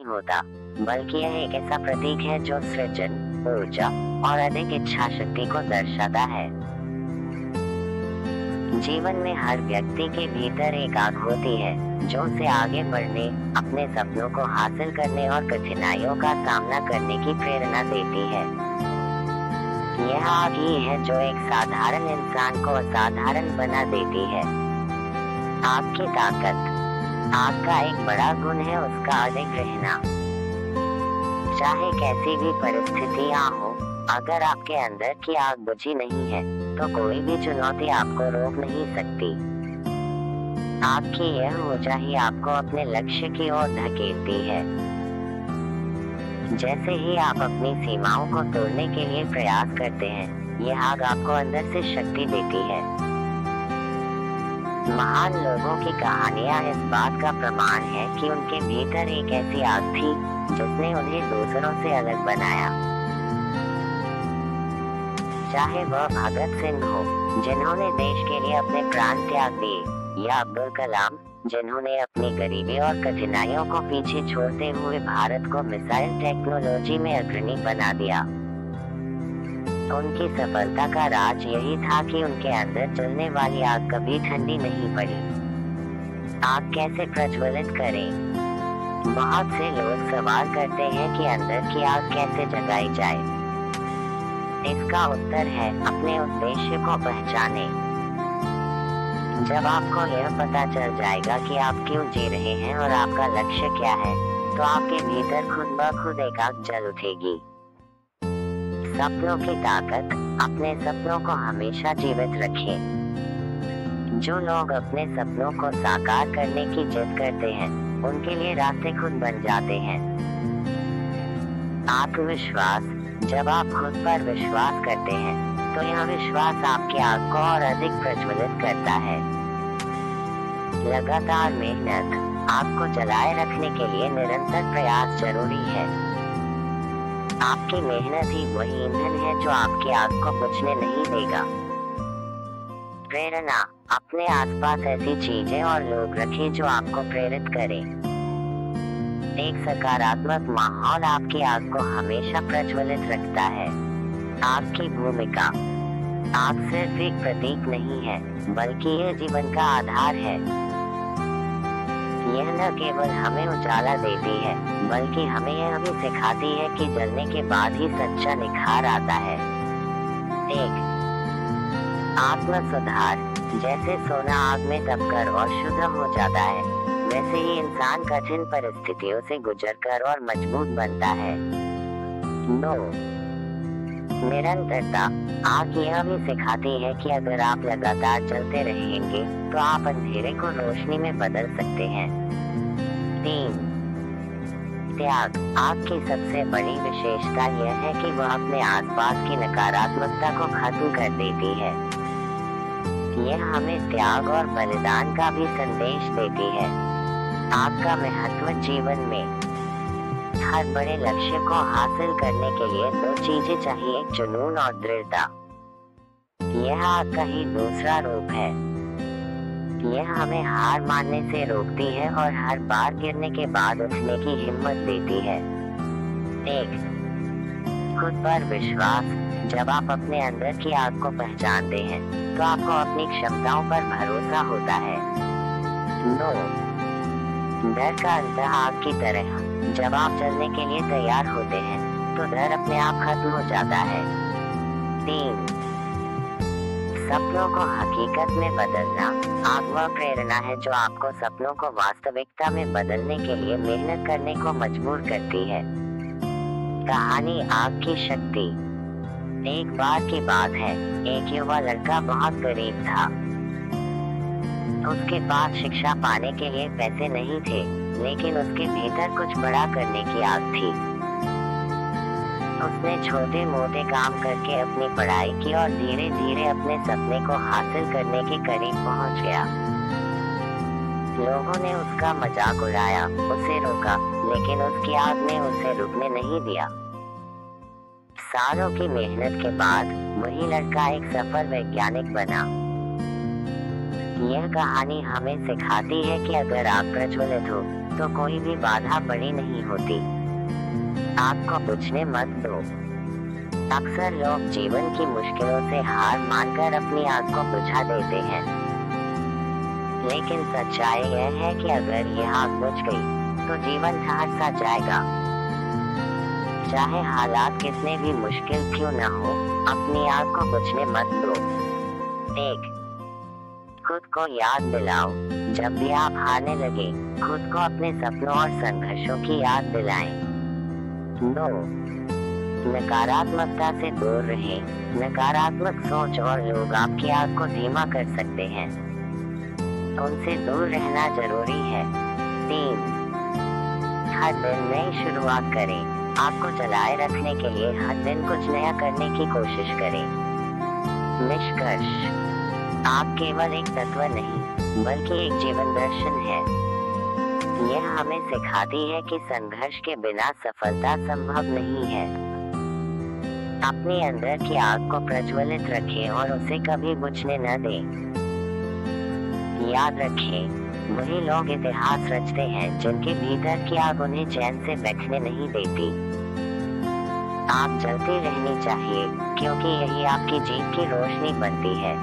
नहीं होता, बल्कि यह एक ऐसा प्रतीक है जो सृजन, ऊर्जा और अधिक इच्छा शक्ति को दर्शाता है। जीवन में हर व्यक्ति के भीतर एक आग होती है जो उसे आगे बढ़ने, अपने सपनों को हासिल करने और कठिनाइयों का सामना करने की प्रेरणा देती है। यह आग ही है जो एक साधारण इंसान को असाधारण बना देती है। आग की ताकत। आग का एक बड़ा गुण है उसका अडिग रहना। चाहे कैसी भी परिस्थितियां हो, अगर आपके अंदर की आग बुझी नहीं है तो कोई भी चुनौती आपको रोक नहीं सकती। आग की यह ऊर्जा ही आपको अपने लक्ष्य की ओर धकेलती है। जैसे ही आप अपनी सीमाओं को तोड़ने के लिए प्रयास करते हैं, यह आग आपको अंदर से शक्ति देती है। महान लोगों की कहानियां इस बात का प्रमाण है कि उनके भीतर एक ऐसी आग थी जिसने उन्हें दूसरों से अलग बनाया। चाहे वह भगत सिंह हो, जिन्होंने देश के लिए अपने प्राण त्याग दिए, या अब्दुल कलाम, जिन्होंने अपनी गरीबी और कठिनाइयों को पीछे छोड़ते हुए भारत को मिसाइल टेक्नोलॉजी में अग्रणी बना दिया। उनकी सफलता का राज यही था कि उनके अंदर जलने वाली आग कभी ठंडी नहीं पड़ी। आग कैसे प्रज्वलित करें? बहुत से लोग सवाल करते हैं कि अंदर की आग कैसे जगाई जाए। इसका उत्तर है अपने उद्देश्य को पहचाने। जब आपको यह पता चल जाएगा कि आप क्यों जी रहे हैं और आपका लक्ष्य क्या है, तो आपके भीतर खुद ब खुद एक आग जल उठेगी। सपनों की ताकत। अपने सपनों को हमेशा जीवित रखें। जो लोग अपने सपनों को साकार करने की जिद करते हैं, उनके लिए रास्ते खुद बन जाते हैं। आत्मविश्वास। जब आप खुद पर विश्वास करते हैं, तो यह विश्वास आपकी आग को और अधिक प्रज्वलित करता है। लगातार मेहनत। आग को जलाए रखने के लिए निरंतर प्रयास जरूरी है। आपकी मेहनत ही वही ईंधन है जो आपकी आग को बुझने नहीं देगा। प्रेरणा। अपने आसपास ऐसी चीजें और लोग रखें जो आपको प्रेरित करें। एक सकारात्मक माहौल आपकी आग को हमेशा प्रज्वलित रखता है। आग की भूमिका। आग सिर्फ एक प्रतीक नहीं है, बल्कि यह जीवन का आधार है। यह न केवल हमें उजाला देती है, बल्कि हमें यह भी सिखाती है कि जलने के बाद ही सच्चा निखार आता है। 1. आत्म सुधार। जैसे सोना आग में दबकर और शुद्ध हो जाता है, वैसे ही इंसान कठिन परिस्थितियों से गुजरकर और मजबूत बनता है। 2. निरंतरता। आग यह भी सिखाती है कि अगर आप लगातार चलते रहेंगे, तो आप अंधेरे को रोशनी में बदल सकते हैं। 3. त्याग। आग की सबसे बड़ी विशेषता यह है कि वह अपने आसपास की नकारात्मकता को खत्म कर देती है। यह हमें त्याग और बलिदान का भी संदेश देती है। आग का महत्व जीवन में। हर बड़े लक्ष्य को हासिल करने के लिए 2 चीजें चाहिए, जुनून और दृढ़ता। यह आग का ही दूसरा रूप है। यह हमें हार मानने से रोकती है और हर बार गिरने के बाद उठने की हिम्मत देती है। 1. खुद पर विश्वास। जब आप अपने अंदर की आग को पहचानते हैं, तो आपको अपनी क्षमताओं पर भरोसा होता है। 2. डर का अंत आग की तरह। जब आप चलने के लिए तैयार होते हैं, तो डर अपने आप खत्म हो जाता है। 3. सपनों को हकीकत में बदलना। आग वह प्रेरणा है जो आपको सपनों को वास्तविकता में बदलने के लिए मेहनत करने को मजबूर करती है। कहानी आग की शक्ति। एक बार की बात है, एक युवा लड़का बहुत गरीब था। उसके पास शिक्षा पाने के लिए पैसे नहीं थे, लेकिन उसके भीतर कुछ बड़ा करने की आग थी। उसने छोटे मोटे काम करके अपनी पढ़ाई की और धीरे धीरे अपने सपने को हासिल करने के करीब पहुंच गया। लोगों ने उसका मजाक उड़ाया, उसे रोका, लेकिन उसकी आग ने उसे रुकने नहीं दिया। सालों की मेहनत के बाद वही लड़का एक सफल वैज्ञानिक बना। यह कहानी हमें सिखाती है कि अगर आग प्रज्वलित हो, तो कोई भी बाधा बड़ी नहीं होती। आग को बुझने मत दो। अक्सर लोग जीवन की मुश्किलों से हार मानकर अपनी आग को बुझा देते हैं, लेकिन सच्चाई यह है कि अगर यह आग बुझ गई तो जीवन ठहर सा जाएगा। चाहे हालात कितने भी मुश्किल क्यों न हो, अपनी आग को बुझने मत दो। 1. खुद को याद दिलाओ। जब भी आप हारने लगे, खुद को अपने सपनों और संघर्षों की याद दिलाएं। 2. नकारात्मकता से दूर रहें। नकारात्मक सोच और लोग आपकी आग को धीमा कर सकते हैं, उनसे दूर रहना जरूरी है। 3. हर दिन नई शुरुआत करें। आपको चलाए रखने के लिए हर दिन कुछ नया करने की कोशिश करें। निष्कर्ष, आप केवल एक तत्व नहीं, बल्कि एक जीवन दर्शन है। यह हमें सिखाती है कि संघर्ष के बिना सफलता संभव नहीं है। अपने अंदर की आग को प्रज्वलित रखें और उसे कभी बुझने न दें। याद रखें, वही लोग इतिहास रचते हैं जिनके भीतर की आग उन्हें चैन से बैठने नहीं देती। आग जलती रहनी चाहिए, क्योंकि यही आपकी जीत की रोशनी बनती है।